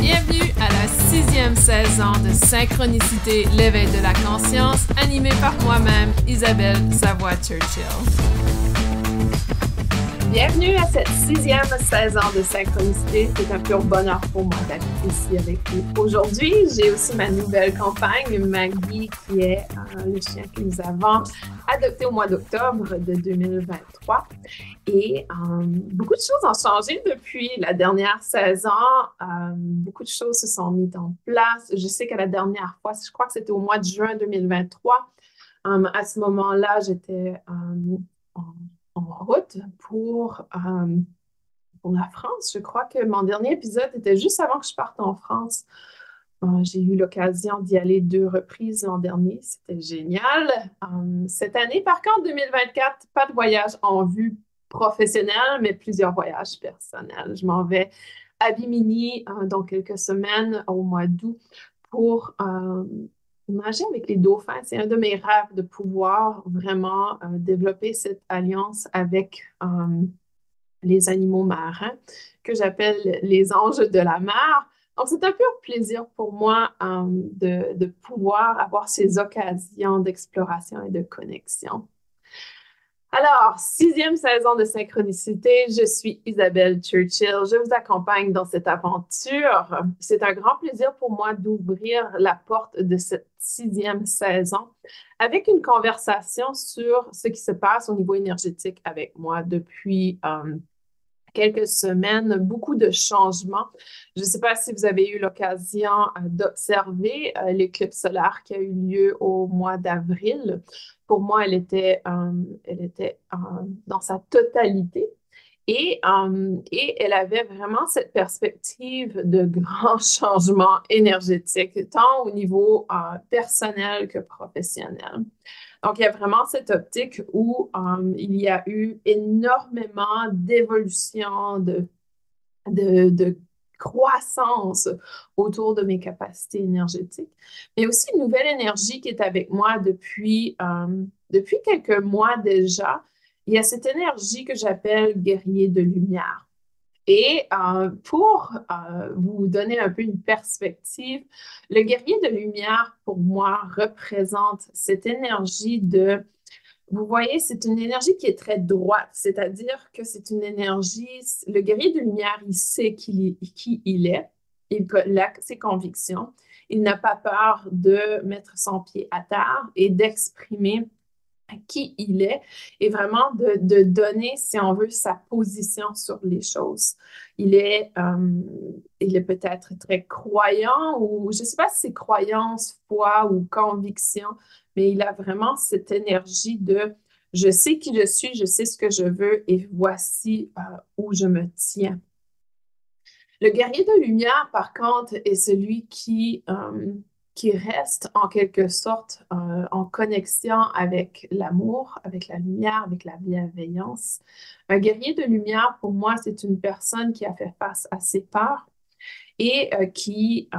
Bienvenue à la 6e saison de Synchronicité, l'éveil de la conscience, animée par moi-même, Isabelle Savoie-Churchill. Bienvenue à cette 6e saison de Synchronicité. C'est un pur bonheur pour moi d'être ici avec vous. Aujourd'hui, j'ai aussi ma nouvelle compagne, Maggie, qui est le chien que nous avons adopté au mois d'octobre de 2023. Et beaucoup de choses ont changé depuis la dernière saison. Beaucoup de choses se sont mises en place. Je sais que la dernière fois, je crois que c'était au mois de juin 2023, à ce moment-là, j'étais en route pour la France. Je crois que mon dernier épisode était juste avant que je parte en France. J'ai eu l'occasion d'y aller 2 reprises l'an dernier. C'était génial. Cette année, par contre, 2024, pas de voyage en vue professionnel, mais plusieurs voyages personnels. Je m'en vais à Bimini dans quelques semaines au mois d'août pour nager avec les dauphins. C'est un de mes rêves de pouvoir vraiment développer cette alliance avec les animaux marins que j'appelle les anges de la mer. Donc, c'est un pur plaisir pour moi de pouvoir avoir ces occasions d'exploration et de connexion. Alors, 6e saison de Synchronicité, je suis Isabelle Churchill. Je vous accompagne dans cette aventure. C'est un grand plaisir pour moi d'ouvrir la porte de cette 6e saison avec une conversation sur ce qui se passe au niveau énergétique avec moi depuis quelques semaines, beaucoup de changements. Je ne sais pas si vous avez eu l'occasion d'observer l'éclipse solaire qui a eu lieu au mois d'avril. Pour moi, elle était dans sa totalité. Et elle avait vraiment cette perspective de grands changements énergétiques, tant au niveau personnel que professionnel. Donc, il y a vraiment cette optique où il y a eu énormément d'évolution, de croissance autour de mes capacités énergétiques, mais aussi une nouvelle énergie qui est avec moi depuis quelques mois déjà. Il y a cette énergie que j'appelle guerrier de lumière. Et pour vous donner un peu une perspective, le guerrier de lumière, pour moi, représente cette énergie vous voyez, c'est une énergie qui est très droite, c'est-à-dire que c'est une énergie, le guerrier de lumière, il sait qui il est, il a ses convictions, il n'a pas peur de mettre son pied à terre et d'exprimer qui il est et vraiment de donner, si on veut, sa position sur les choses. Il est peut-être très croyant ou je ne sais pas si c'est croyance, foi ou conviction, mais il a vraiment cette énergie de je sais qui je suis, je sais ce que je veux et voici où je me tiens. Le guerrier de lumière, par contre, est celui qui reste en quelque sorte en connexion avec l'amour, avec la lumière, avec la bienveillance. Un guerrier de lumière, pour moi, c'est une personne qui a fait face à ses peurs et qui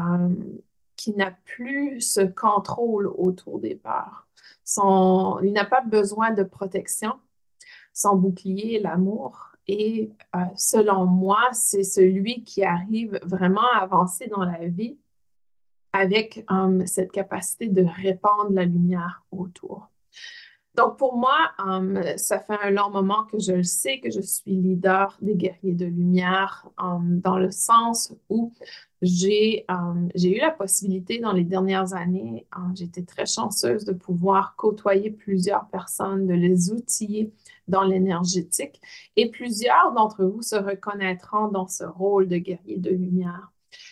n'a plus ce contrôle autour des peurs. Il n'a pas besoin de protection. Son bouclier, l'amour. Et selon moi, c'est celui qui arrive vraiment à avancer dans la vie avec cette capacité de répandre la lumière autour. Donc, pour moi, ça fait un long moment que je le sais, que je suis leader des guerriers de lumière, dans le sens où j'ai eu la possibilité dans les dernières années, j'ai été très chanceuse de pouvoir côtoyer plusieurs personnes, de les outiller dans l'énergétique, et plusieurs d'entre vous se reconnaîtront dans ce rôle de guerrier de lumière.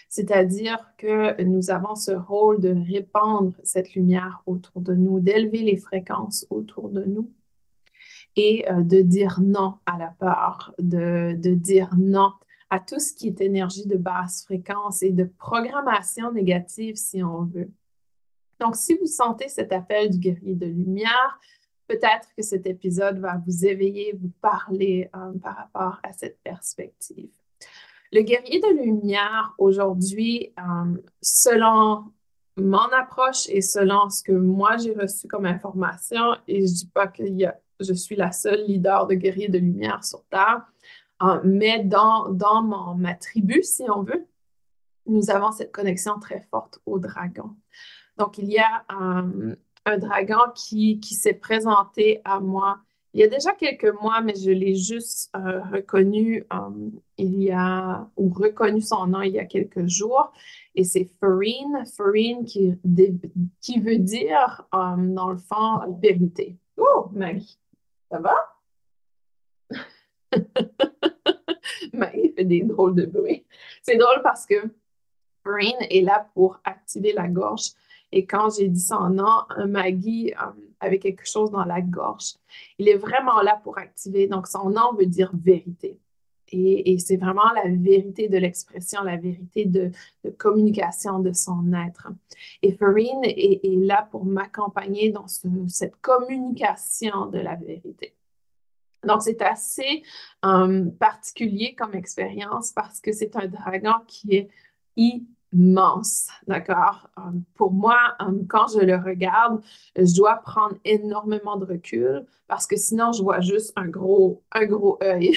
C'est-à-dire que nous avons ce rôle de répandre cette lumière autour de nous, d'élever les fréquences autour de nous et de dire non à la peur, de dire non à tout ce qui est énergie de basse fréquence et de programmation négative, si on veut. Donc, si vous sentez cet appel du guerrier de lumière, peut-être que cet épisode va vous éveiller, vous parler par rapport à cette perspective. Le guerrier de lumière, aujourd'hui, selon mon approche et selon ce que moi j'ai reçu comme information, et je ne dis pas que je suis la seule leader de guerrier de lumière sur Terre, mais dans ma tribu, si on veut, nous avons cette connexion très forte au dragon. Donc, il y a un dragon qui s'est présenté à moi il y a déjà quelques mois, mais je l'ai juste reconnu ou reconnu son nom il y a quelques jours. Et c'est Farine, Farine qui veut dire, dans le fond, vérité. Oh, Maggie, ça va? Maggie fait des drôles de bruits. C'est drôle parce que Brain est là pour activer la gorge. Et quand j'ai dit son nom, Maggie avait quelque chose dans la gorge. Il est vraiment là pour activer. Donc, son nom veut dire vérité. Et c'est vraiment la vérité de l'expression, la vérité de communication de son être. Et Farine est là pour m'accompagner dans cette communication de la vérité. Donc, c'est assez particulier comme expérience parce que c'est un dragon qui est immense, d'accord? Pour moi, quand je le regarde, je dois prendre énormément de recul parce que sinon, je vois juste un gros œil.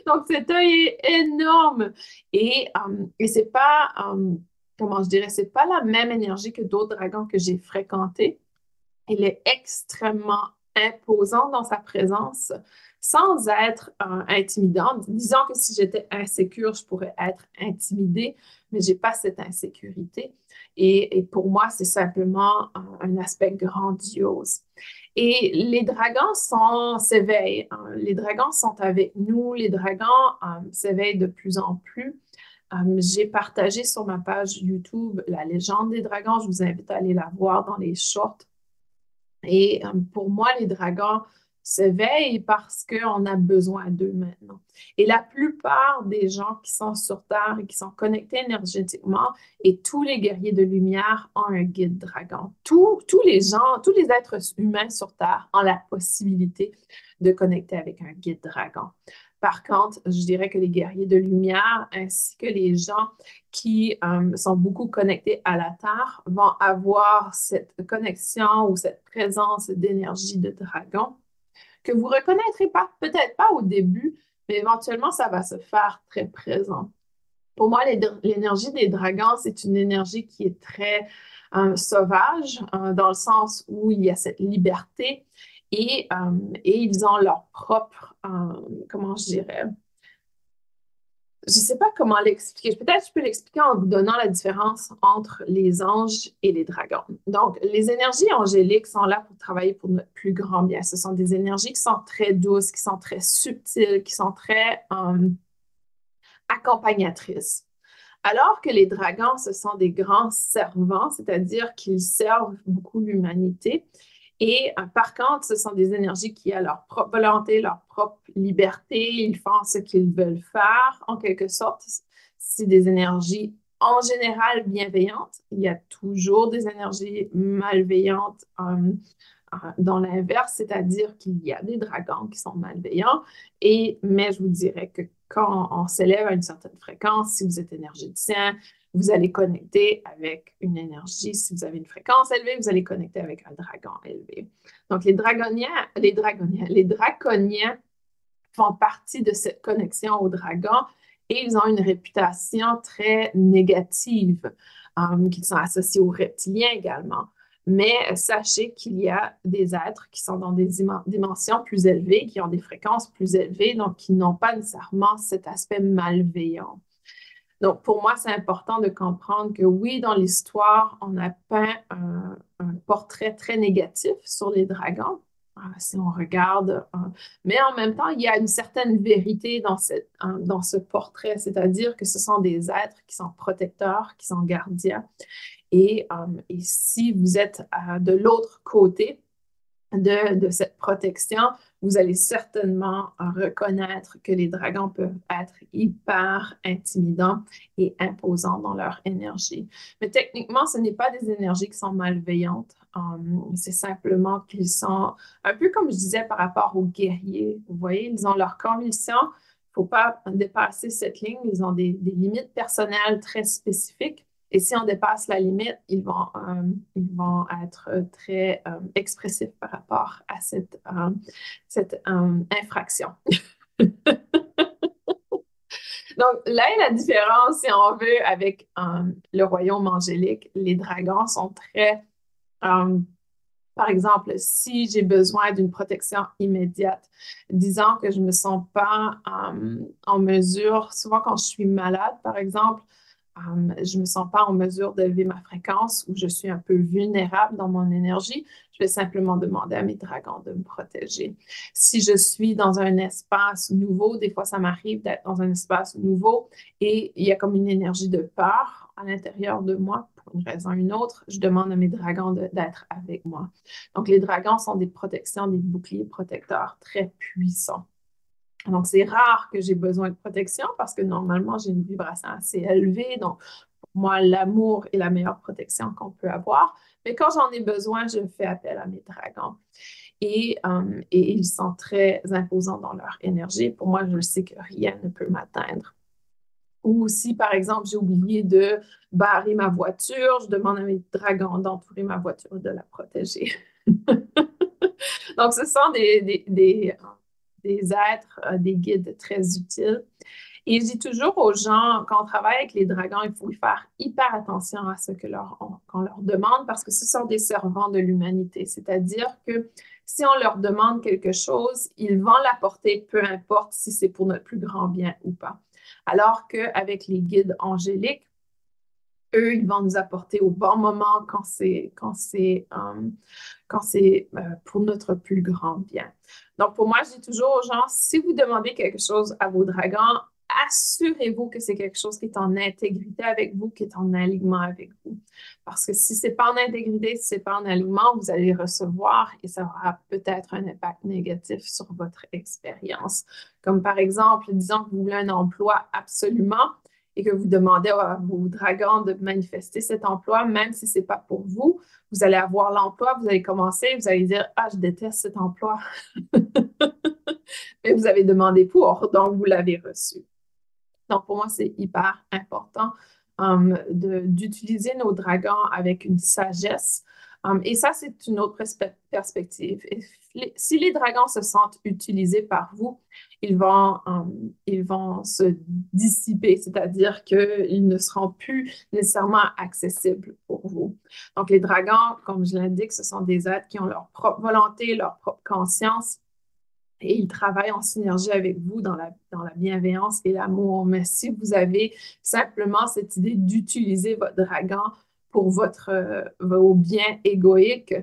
Donc, cet œil est énorme et c'est pas, comment je dirais, c'est pas la même énergie que d'autres dragons que j'ai fréquentés. Il est extrêmement imposant dans sa présence sans être intimidant. Disons que si j'étais insécure, je pourrais être intimidée, mais j'ai pas cette insécurité. Et pour moi, c'est simplement un aspect grandiose. Et les dragons s'éveillent. Les dragons sont avec nous. Les dragons s'éveillent de plus en plus. J'ai partagé sur ma page YouTube la légende des dragons. Je vous invite à aller la voir dans les shorts. Et pour moi, les dragons s'éveillent parce qu'on a besoin d'eux maintenant. Et la plupart des gens qui sont sur Terre et qui sont connectés énergétiquement, et tous les guerriers de lumière ont un guide dragon. Tous les gens, tous les êtres humains sur Terre ont la possibilité de connecter avec un guide dragon. Par contre, je dirais que les guerriers de lumière ainsi que les gens qui sont beaucoup connectés à la Terre vont avoir cette connexion ou cette présence d'énergie de dragon que vous reconnaîtrez pas, peut-être pas au début, mais éventuellement, ça va se faire très présent. Pour moi, l'énergie des dragons, c'est une énergie qui est très sauvage, dans le sens où il y a cette liberté et ils ont leur propre, comment je dirais, je ne sais pas comment l'expliquer. Peut-être que je peux l'expliquer en vous donnant la différence entre les anges et les dragons. Donc, les énergies angéliques sont là pour travailler pour notre plus grand bien. Ce sont des énergies qui sont très douces, qui sont très subtiles, qui sont très accompagnatrices. Alors que les dragons, ce sont des grands servants, c'est-à-dire qu'ils servent beaucoup l'humanité. Et par contre, ce sont des énergies qui ont leur propre volonté, leur propre liberté. Ils font ce qu'ils veulent faire, en quelque sorte. C'est des énergies en général bienveillantes. Il y a toujours des énergies malveillantes dans l'inverse, c'est-à-dire qu'il y a des dragons qui sont malveillants. Mais je vous dirais que quand on s'élève à une certaine fréquence, si vous êtes énergéticien, vous allez connecter avec une énergie. Si vous avez une fréquence élevée, vous allez connecter avec un dragon élevé. Donc, les draconiens font partie de cette connexion au dragon et ils ont une réputation très négative, qui sont associés aux reptiliens également. Mais sachez qu'il y a des êtres qui sont dans des dimensions plus élevées, qui ont des fréquences plus élevées, donc qui n'ont pas nécessairement cet aspect malveillant. Donc, pour moi, c'est important de comprendre que oui, dans l'histoire, on a peint un portrait très négatif sur les dragons, si on regarde. Mais en même temps, il y a une certaine vérité dans ce portrait, c'est-à-dire que ce sont des êtres qui sont protecteurs, qui sont gardiens. Et si vous êtes de l'autre côté, de cette protection, vous allez certainement reconnaître que les dragons peuvent être hyper intimidants et imposants dans leur énergie. Mais techniquement, ce n'est pas des énergies qui sont malveillantes. C'est simplement qu'ils sont un peu comme je disais par rapport aux guerriers. Vous voyez, ils ont leur conviction. Il ne faut pas dépasser cette ligne. Ils ont des limites personnelles très spécifiques. Et si on dépasse la limite, ils vont être très expressifs par rapport à cette infraction. Donc, là est la différence, si on veut, avec le royaume angélique. Les dragons sont très, euh, par exemple, si j'ai besoin d'une protection immédiate, disons que je ne me sens pas en mesure, souvent quand je suis malade, par exemple, je ne me sens pas en mesure d'élever ma fréquence ou je suis un peu vulnérable dans mon énergie, je vais simplement demander à mes dragons de me protéger. Si je suis dans un espace nouveau, des fois ça m'arrive d'être dans un espace nouveau et il y a comme une énergie de peur à l'intérieur de moi, pour une raison ou une autre, je demande à mes dragons d'être avec moi. Donc les dragons sont des protections, des boucliers protecteurs très puissants. Donc, c'est rare que j'ai besoin de protection parce que normalement, j'ai une vibration assez élevée. Donc, pour moi, l'amour est la meilleure protection qu'on peut avoir. Mais quand j'en ai besoin, je fais appel à mes dragons. Et ils sont très imposants dans leur énergie. Pour moi, je sais que rien ne peut m'atteindre. Ou si, par exemple, j'ai oublié de barrer ma voiture, je demande à mes dragons d'entourer ma voiture et de la protéger. Donc, ce sont des êtres, des guides très utiles. Et je dis toujours aux gens, quand on travaille avec les dragons, il faut y faire hyper attention à ce qu'on leur demande parce que ce sont des servants de l'humanité. C'est-à-dire que si on leur demande quelque chose, ils vont l'apporter, peu importe si c'est pour notre plus grand bien ou pas. Alors qu'avec les guides angéliques, eux, ils vont nous apporter au bon moment quand c'est pour notre plus grand bien. Donc, pour moi, je dis toujours aux gens, si vous demandez quelque chose à vos dragons, assurez-vous que c'est quelque chose qui est en intégrité avec vous, qui est en alignement avec vous. Parce que si c'est pas en intégrité, si c'est pas en alignement, vous allez recevoir et ça aura peut-être un impact négatif sur votre expérience. Comme par exemple, disons que vous voulez un emploi absolument, et que vous demandez à vos dragons de manifester cet emploi, même si ce n'est pas pour vous, vous allez avoir l'emploi, vous allez commencer, vous allez dire, ah, je déteste cet emploi. Mais vous avez demandé pour, donc vous l'avez reçu. Donc, pour moi, c'est hyper important d'utiliser nos dragons avec une sagesse. Et ça, c'est une autre perspective. Et si les dragons se sentent utilisés par vous, ils vont se dissiper, c'est-à-dire qu'ils ne seront plus nécessairement accessibles pour vous. Donc, les dragons, comme je l'indique, ce sont des êtres qui ont leur propre volonté, leur propre conscience et ils travaillent en synergie avec vous dans la bienveillance et l'amour. Mais si vous avez simplement cette idée d'utiliser votre dragon pour vos biens égoïques,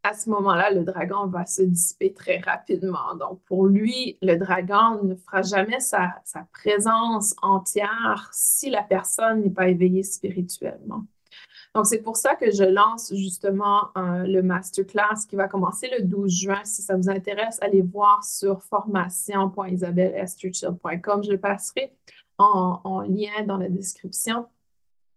à ce moment-là, le dragon va se dissiper très rapidement. Donc, pour lui, le dragon ne fera jamais sa présence entière si la personne n'est pas éveillée spirituellement. Donc, c'est pour ça que je lance justement le masterclass qui va commencer le 12 juin. Si ça vous intéresse, allez voir sur formation.isabellestrutchild.com. Je le passerai en lien dans la description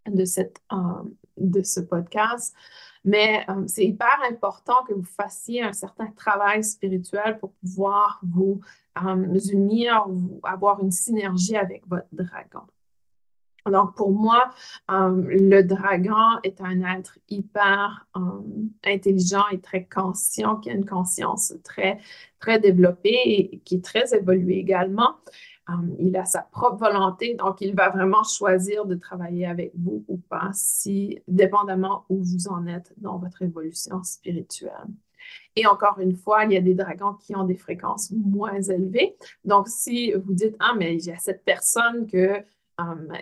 de ce podcast. Mais c'est hyper important que vous fassiez un certain travail spirituel pour pouvoir vous unir, avoir une synergie avec votre dragon. Donc, pour moi, le dragon est un être hyper intelligent et très conscient, qui a une conscience très, très développée et qui est très évoluée également. Il a sa propre volonté, donc il va vraiment choisir de travailler avec vous ou pas, dépendamment où vous en êtes dans votre évolution spirituelle. Et encore une fois, il y a des dragons qui ont des fréquences moins élevées. Donc, si vous dites, ah, mais il y a cette personne que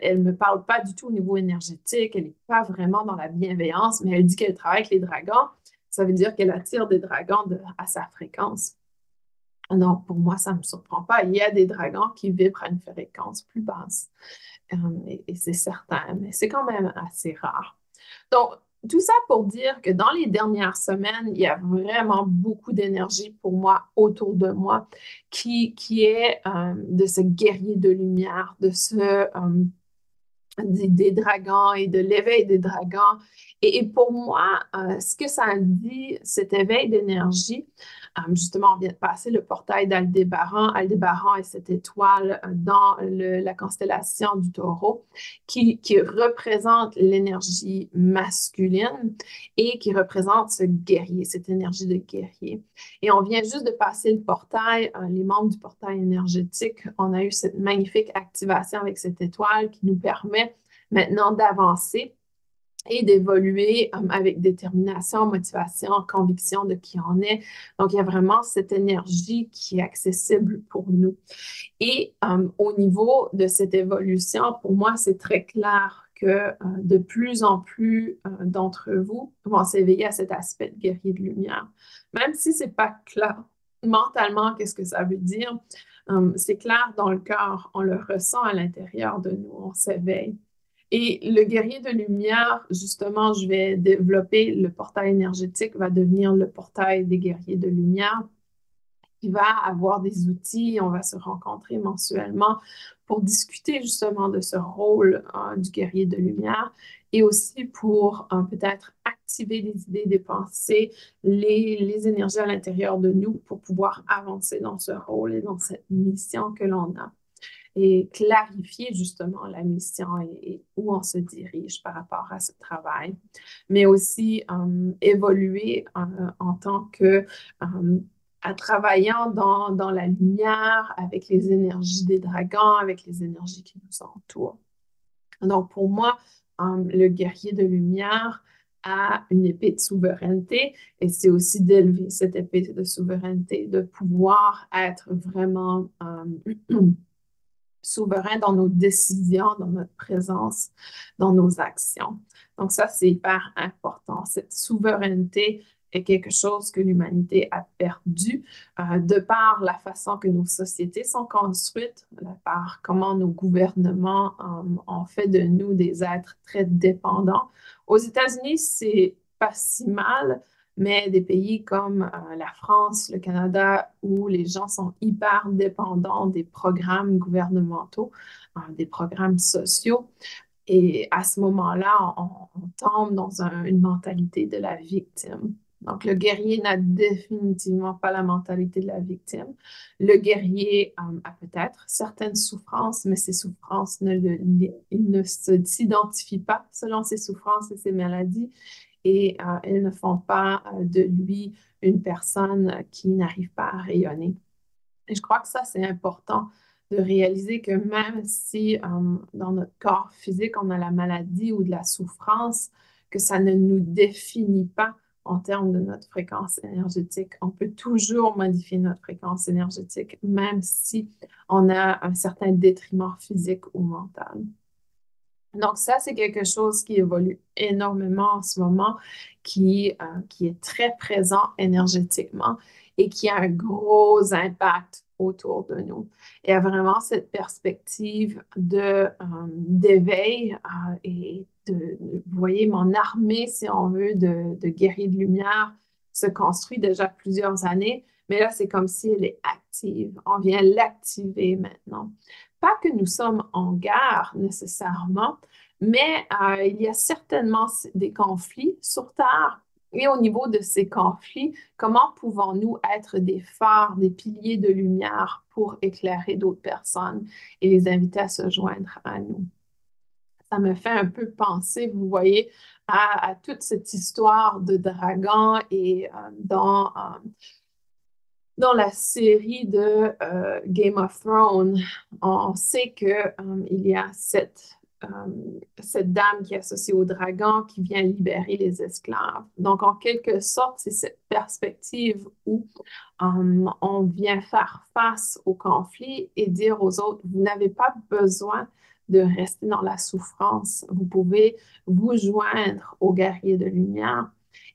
elle ne me parle pas du tout au niveau énergétique, elle n'est pas vraiment dans la bienveillance, mais elle dit qu'elle travaille avec les dragons, ça veut dire qu'elle attire des dragons à sa fréquence. Donc, pour moi, ça ne me surprend pas. Il y a des dragons qui vibrent à une fréquence plus basse. Et c'est certain, mais c'est quand même assez rare. Donc, tout ça pour dire que dans les dernières semaines, il y a vraiment beaucoup d'énergie pour moi, autour de moi, qui est de ce guerrier de lumière, des dragons et de l'éveil des dragons. Et pour moi, ce que ça dit, cet éveil d'énergie, justement, on vient de passer le portail d'Aldébaran. Aldébaran est cette étoile dans la constellation du Taureau qui représente l'énergie masculine et qui représente ce guerrier, cette énergie de guerrier. Et on vient juste de passer le portail, les membres du portail énergétique, on a eu cette magnifique activation avec cette étoile qui nous permet maintenant d'avancer et d'évoluer avec détermination, motivation, conviction de qui on est. Donc, il y a vraiment cette énergie qui est accessible pour nous. Et au niveau de cette évolution, pour moi, c'est très clair que de plus en plus d'entre vous vont s'éveiller à cet aspect de guerrier de lumière. Même si c'est pas clair mentalement, qu'est-ce que ça veut dire, c'est clair dans le cœur, on le ressent à l'intérieur de nous, on s'éveille. Et le guerrier de lumière, justement, je vais développer le portail énergétique, va devenir le portail des guerriers de lumière. Il va avoir des outils, on va se rencontrer mensuellement pour discuter justement de ce rôle du guerrier de lumière et aussi pour peut-être activer des idées, des pensées, les énergies à l'intérieur de nous pour pouvoir avancer dans ce rôle et dans cette mission que l'on a et clarifier justement la mission et où on se dirige par rapport à ce travail, mais aussi évoluer en tant que à travaillant dans la lumière avec les énergies des dragons, avec les énergies qui nous entourent. Donc pour moi, le guerrier de lumière a une épée de souveraineté et c'est aussi d'élever cette épée de souveraineté, de pouvoir être vraiment souverain dans nos décisions, dans notre présence, dans nos actions. Donc ça, c'est hyper important. Cette souveraineté est quelque chose que l'humanité a perdu de par la façon que nos sociétés sont construites, de par comment nos gouvernements ont fait de nous des êtres très dépendants. Aux États-Unis, c'est pas si mal, mais des pays comme la France, le Canada, où les gens sont hyper dépendants des programmes gouvernementaux, des programmes sociaux. Et à ce moment-là, on tombe dans une mentalité de la victime. Donc, le guerrier n'a définitivement pas la mentalité de la victime. Le guerrier a peut-être certaines souffrances, mais ces souffrances il ne s'identifie pas selon ses souffrances et ses maladies et elles ne font pas de lui une personne qui n'arrive pas à rayonner. Et je crois que ça, c'est important de réaliser que même si dans notre corps physique, on a la maladie ou de la souffrance, que ça ne nous définit pas en termes de notre fréquence énergétique. On peut toujours modifier notre fréquence énergétique, même si on a un certain détriment physique ou mental. Donc ça, c'est quelque chose qui évolue énormément en ce moment, qui est très présent énergétiquement et qui a un gros impact autour de nous. Il y a vraiment cette perspective d'éveil et vous voyez, mon armée, si on veut, de guerriers de lumière se construit déjà plusieurs années, mais là, c'est comme si elle est active. On vient l'activer maintenant. Pas que nous sommes en guerre nécessairement, mais il y a certainement des conflits sur Terre. Et au niveau de ces conflits, comment pouvons-nous être des phares, des piliers de lumière pour éclairer d'autres personnes et les inviter à se joindre à nous? Ça me fait un peu penser, vous voyez, à toute cette histoire de dragons et dans la série de Game of Thrones, on sait que il y a cette dame qui est associée au dragon qui vient libérer les esclaves. Donc, en quelque sorte, c'est cette perspective où on vient faire face au conflit et dire aux autres, vous n'avez pas besoin de rester dans la souffrance. Vous pouvez vous joindre aux guerriers de lumière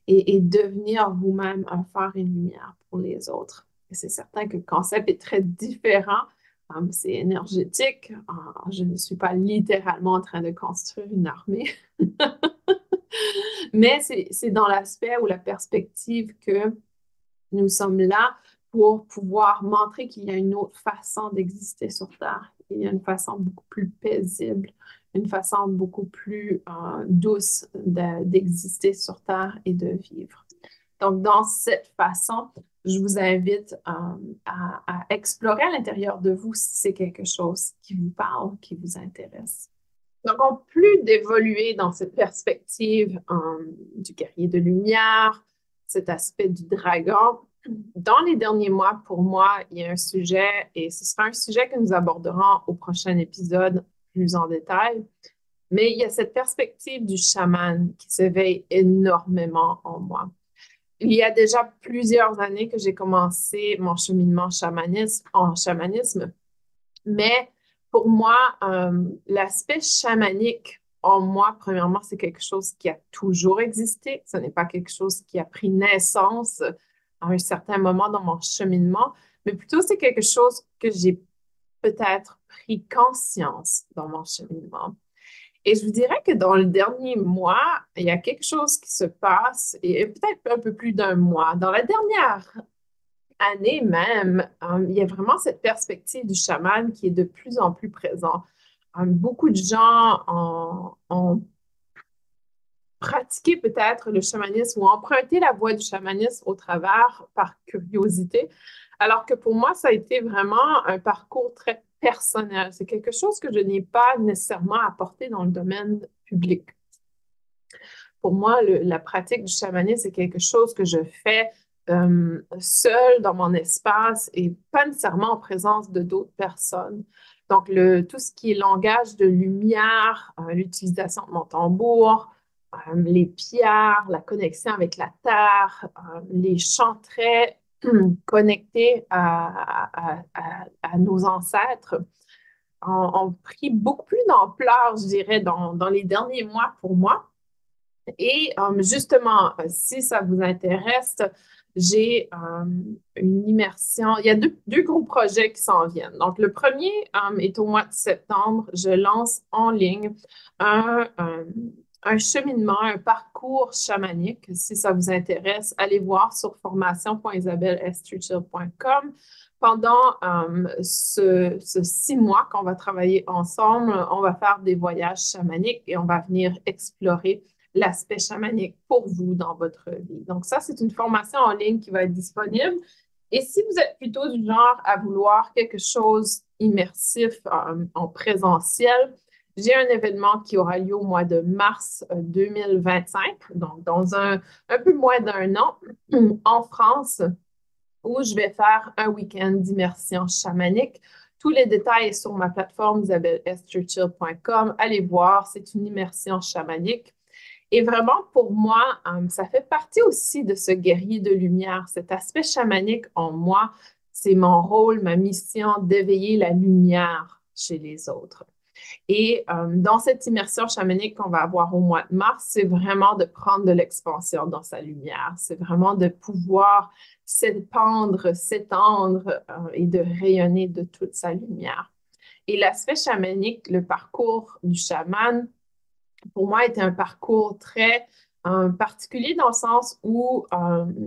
et devenir vous-même un phare et une lumière pour les autres. C'est certain que le concept est très différent. C'est énergétique. Je ne suis pas littéralement en train de construire une armée. Mais c'est dans l'aspect ou la perspective que nous sommes là pour pouvoir montrer qu'il y a une autre façon d'exister sur Terre. Il y a une façon beaucoup plus paisible, une façon beaucoup plus douce d'exister sur Terre et de vivre. Donc, dans cette façon, je vous invite à explorer à l'intérieur de vous si c'est quelque chose qui vous parle, qui vous intéresse. Donc, en plus d'évoluer dans cette perspective du guerrier de lumière, cet aspect du dragon, dans les derniers mois, pour moi, il y a un sujet, et ce sera un sujet que nous aborderons au prochain épisode plus en détail, mais il y a cette perspective du chaman qui s'éveille énormément en moi. Il y a déjà plusieurs années que j'ai commencé mon cheminement en chamanisme, mais pour moi, l'aspect chamanique en moi, premièrement, c'est quelque chose qui a toujours existé. Ce n'est pas quelque chose qui a pris naissance à un certain moment dans mon cheminement, mais plutôt c'est quelque chose que j'ai peut-être pris conscience dans mon cheminement. Et je vous dirais que dans le dernier mois, il y a quelque chose qui se passe, et peut-être un peu plus d'un mois. Dans la dernière année même, il y a vraiment cette perspective du chaman qui est de plus en plus présent. Beaucoup de gens ont pratiqué peut-être le chamanisme ou emprunté la voie du chamanisme au travers par curiosité, alors que pour moi, ça a été vraiment un parcours très personnel. C'est quelque chose que je n'ai pas nécessairement apporté dans le domaine public. Pour moi, la pratique du chamanisme, c'est quelque chose que je fais seule dans mon espace et pas nécessairement en présence de d'autres personnes. Donc, tout ce qui est langage de lumière, l'utilisation de mon tambour, les pierres, la connexion avec la terre, les chants très connectés à nos ancêtres, ont pris beaucoup plus d'ampleur, je dirais, dans les derniers mois pour moi. Et justement, si ça vous intéresse, j'ai une immersion. Il y a deux gros projets qui s'en viennent. Donc, le premier est au mois de septembre. Je lance en ligne un cheminement, un parcours chamanique. Si ça vous intéresse, allez voir sur formation.isabellestructure.com. Pendant ce 6 mois qu'on va travailler ensemble, on va faire des voyages chamaniques et on va venir explorer l'aspect chamanique pour vous dans votre vie. Donc ça, c'est une formation en ligne qui va être disponible. Et si vous êtes plutôt du genre à vouloir quelque chose immersif en présentiel, j'ai un événement qui aura lieu au mois de mars 2025, donc dans un peu moins d'un an, en France, où je vais faire un week-end d'immersion chamanique. Tous les détails sont sur ma plateforme isabellestructure.com. Allez voir, c'est une immersion chamanique. Et vraiment, pour moi, ça fait partie aussi de ce guerrier de lumière, cet aspect chamanique en moi. C'est mon rôle, ma mission d'éveiller la lumière chez les autres. Et dans cette immersion chamanique qu'on va avoir au mois de mars, c'est vraiment de prendre de l'expansion dans sa lumière. C'est vraiment de pouvoir s'épandre, s'étendre et de rayonner de toute sa lumière. Et l'aspect chamanique, le parcours du chaman, pour moi, était un parcours très particulier dans le sens où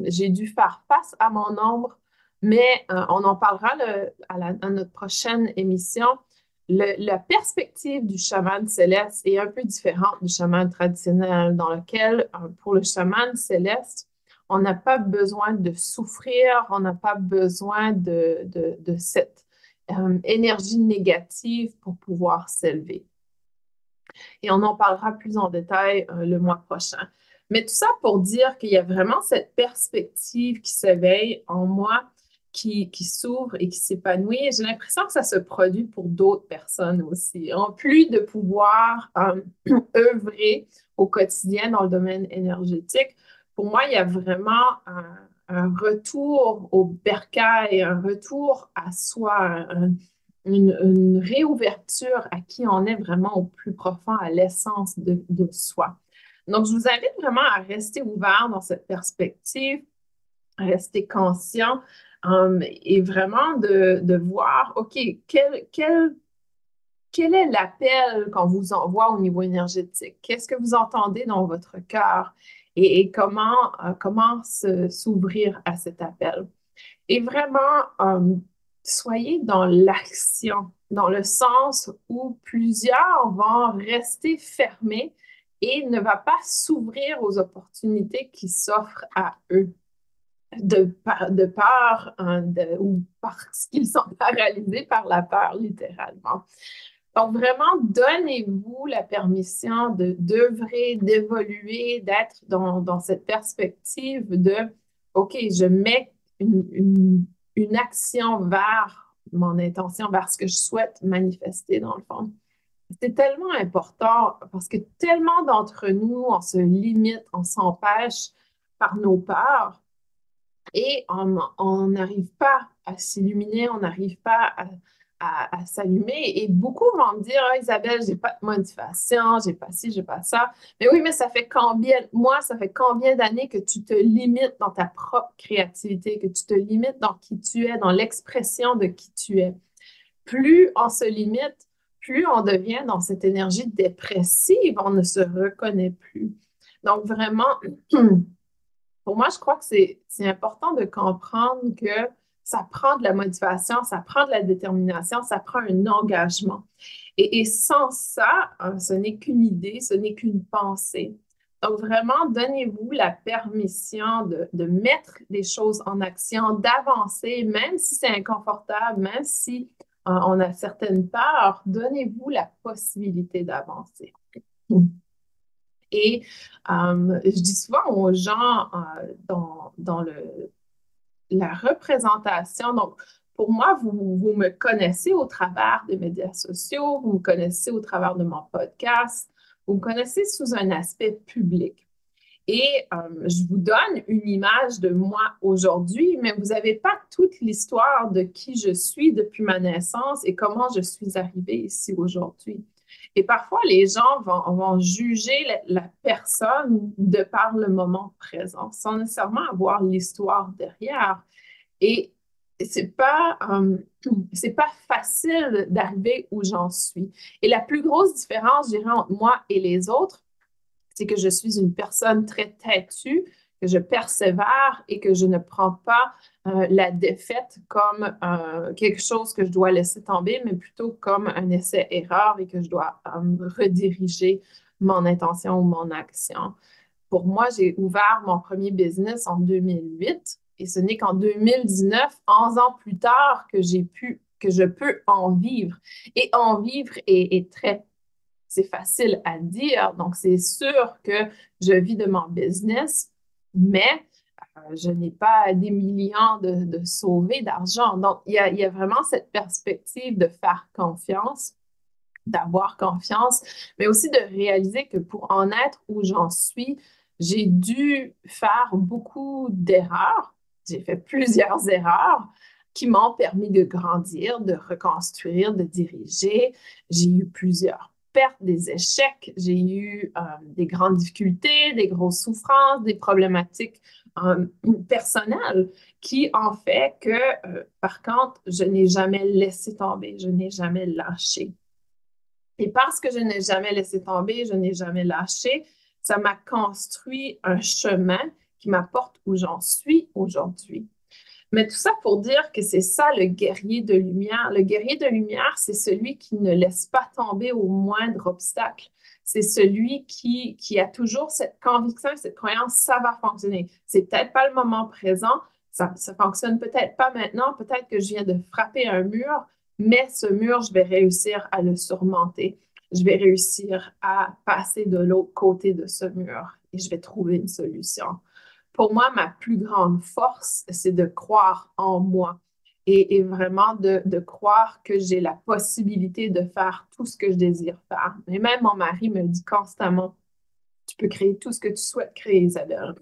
j'ai dû faire face à mon ombre, mais on en parlera à notre prochaine émission. La perspective du chaman céleste est un peu différente du chaman traditionnel, dans lequel, pour le chaman céleste, on n'a pas besoin de souffrir, on n'a pas besoin de cette énergie négative pour pouvoir s'élever. Et on en parlera plus en détail le mois prochain. Mais tout ça pour dire qu'il y a vraiment cette perspective qui s'éveille en moi, qui s'ouvre et qui s'épanouit. Et j'ai l'impression que ça se produit pour d'autres personnes aussi. En plus de pouvoir œuvrer au quotidien dans le domaine énergétique, pour moi, il y a vraiment un retour au bercail, un retour à soi, une réouverture à qui on est vraiment au plus profond, à l'essence de soi. Donc, je vous invite vraiment à rester ouvert dans cette perspective, à rester conscient et vraiment de voir, OK, quel est l'appel qu'on vous envoie au niveau énergétique? Qu'est-ce que vous entendez dans votre cœur et comment s'ouvrir à cet appel? Et vraiment, soyez dans l'action dans le sens où plusieurs vont rester fermés et ne va pas s'ouvrir aux opportunités qui s'offrent à eux de peur ou parce qu'ils sont paralysés par la peur, littéralement. Donc, vraiment, donnez-vous la permission d'œuvrer, d'évoluer, d'être dans cette perspective de, OK, je mets une action vers mon intention, vers ce que je souhaite manifester, dans le fond. C'est tellement important parce que tellement d'entre nous, on se limite, on s'empêche par nos peurs et on n'arrive pas à s'illuminer, on n'arrive pas à s'allumer. Et beaucoup vont me dire, ah, Isabelle, j'ai pas de motivation, j'ai pas ci, j'ai pas ça. Mais oui, mais ça fait combien d'années que tu te limites dans ta propre créativité, que tu te limites dans qui tu es, dans l'expression de qui tu es. Plus on se limite, plus on devient dans cette énergie dépressive, on ne se reconnaît plus. Donc vraiment, pour moi, je crois que c'est important de comprendre que ça prend de la motivation, ça prend de la détermination, ça prend un engagement. Et sans ça, ce n'est qu'une idée, ce n'est qu'une pensée. Donc vraiment, donnez-vous la permission de mettre les choses en action, d'avancer, même si c'est inconfortable, même si on a certaines peurs, donnez-vous la possibilité d'avancer. Et je dis souvent aux gens dans la représentation, donc pour moi, vous me connaissez au travers des médias sociaux, vous me connaissez au travers de mon podcast, vous me connaissez sous un aspect public. Et je vous donne une image de moi aujourd'hui, mais vous n'avez pas toute l'histoire de qui je suis depuis ma naissance et comment je suis arrivée ici aujourd'hui. Et parfois, les gens vont juger la personne de par le moment présent, sans nécessairement avoir l'histoire derrière. Et c'est pas facile d'arriver où j'en suis. Et la plus grosse différence, je dirais, entre moi et les autres, c'est que je suis une personne très têtue, que je persévère et que je ne prends pas la défaite comme quelque chose que je dois laisser tomber, mais plutôt comme un essai-erreur et que je dois rediriger mon intention ou mon action. Pour moi, j'ai ouvert mon premier business en 2008 et ce n'est qu'en 2019, 11 ans plus tard, que je peux en vivre. Et en vivre est très c'est facile à dire. Donc, c'est sûr que je vis de mon business, mais je n'ai pas des millions de sauver d'argent. Donc, il y a vraiment cette perspective de faire confiance, d'avoir confiance, mais aussi de réaliser que pour en être où j'en suis, j'ai dû faire beaucoup d'erreurs. J'ai fait plusieurs erreurs qui m'ont permis de grandir, de reconstruire, de diriger. J'ai eu plusieurs pertes, des échecs, j'ai eu des grandes difficultés, des grosses souffrances, des problématiques personnelles qui ont fait que, par contre, je n'ai jamais laissé tomber, je n'ai jamais lâché. Et parce que je n'ai jamais laissé tomber, je n'ai jamais lâché, ça m'a construit un chemin qui m'apporte où j'en suis aujourd'hui. Mais tout ça pour dire que c'est ça le guerrier de lumière. Le guerrier de lumière, c'est celui qui ne laisse pas tomber au moindre obstacle. C'est celui qui a toujours cette conviction, cette croyance, ça va fonctionner. C'est peut-être pas le moment présent, ça fonctionne peut-être pas maintenant, peut-être que je viens de frapper un mur, mais ce mur, je vais réussir à le surmonter. Je vais réussir à passer de l'autre côté de ce mur et je vais trouver une solution. Pour moi, ma plus grande force, c'est de croire en moi et vraiment de croire que j'ai la possibilité de faire tout ce que je désire faire. Et même mon mari me dit constamment, tu peux créer tout ce que tu souhaites créer, Isabelle.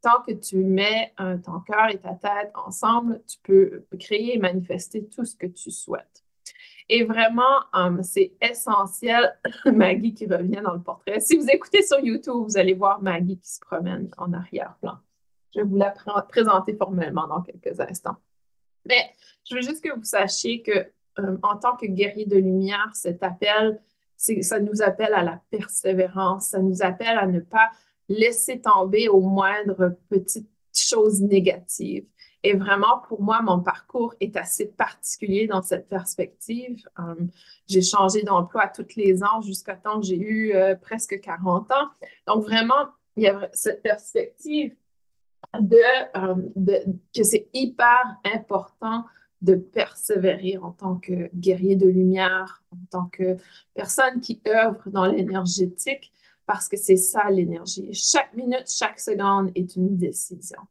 Tant que tu mets ton cœur et ta tête ensemble, tu peux créer et manifester tout ce que tu souhaites. Et vraiment, c'est essentiel, Maggie qui revient dans le portrait. Si vous écoutez sur YouTube, vous allez voir Maggie qui se promène en arrière-plan. Je vais vous la présenter formellement dans quelques instants. Mais je veux juste que vous sachiez que en tant que guerrier de lumière, cet appel, ça nous appelle à la persévérance, ça nous appelle à ne pas laisser tomber aux moindres petites choses négatives. Et vraiment, pour moi, mon parcours est assez particulier dans cette perspective. J'ai changé d'emploi tous les ans jusqu'à temps que j'ai eu presque 40 ans. Donc, vraiment, il y a cette perspective que c'est hyper important de persévérer en tant que guerrier de lumière, en tant que personne qui œuvre dans l'énergétique, parce que c'est ça l'énergie. Chaque minute, chaque seconde est une décision.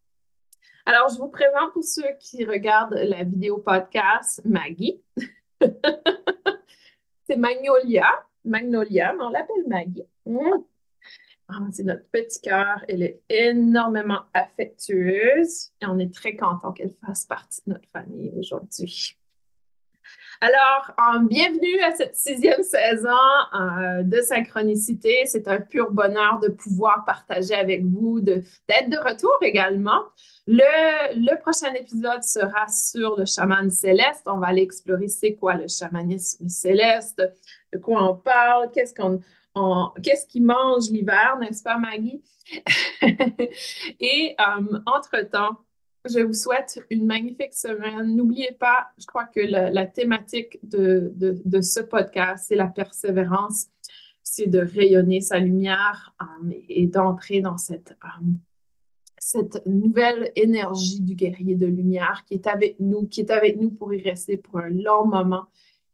Alors, je vous présente pour ceux qui regardent la vidéo podcast Maggie. C'est Magnolia. Magnolia, mais on l'appelle Maggie. C'est notre petit cœur. Elle est énormément affectueuse et on est très content qu'elle fasse partie de notre famille aujourd'hui. Alors, bienvenue à cette 6e saison de Synchronicité. C'est un pur bonheur de pouvoir partager avec vous, d'être de retour également. Le prochain épisode sera sur le chaman céleste. On va aller explorer c'est quoi le chamanisme céleste, de quoi on parle, qu'est-ce qui mange l'hiver, n'est-ce pas, Maggie? Et entre-temps, je vous souhaite une magnifique semaine. N'oubliez pas, je crois que la thématique de ce podcast, c'est la persévérance, c'est de rayonner sa lumière et d'entrer dans cette nouvelle énergie du guerrier de lumière qui est avec nous pour y rester pour un long moment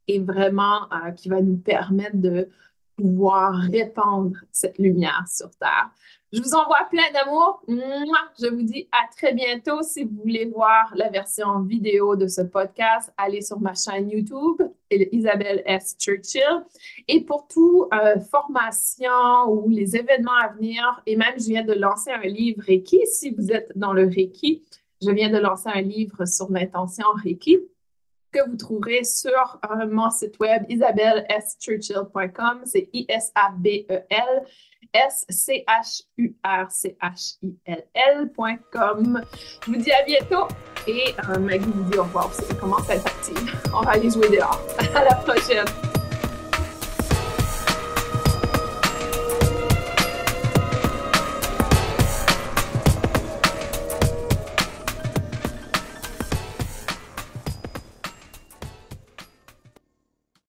et vraiment qui va nous permettre de pouvoir répandre cette lumière sur Terre. Je vous envoie plein d'amour. Je vous dis à très bientôt. Si vous voulez voir la version vidéo de ce podcast, allez sur ma chaîne YouTube, Isabelle S. Churchill. Et pour toute formation ou les événements à venir, et même je viens de lancer un livre Reiki. Si vous êtes dans le Reiki, je viens de lancer un livre sur l'intention Reiki que vous trouverez sur mon site web isabelleschurchill.com. C'est ISABELSCHURCHILL.com. Je vous dis à bientôt et Maggie vous dit au revoir aussi. Elle commence à être active. On va aller jouer dehors. À la prochaine.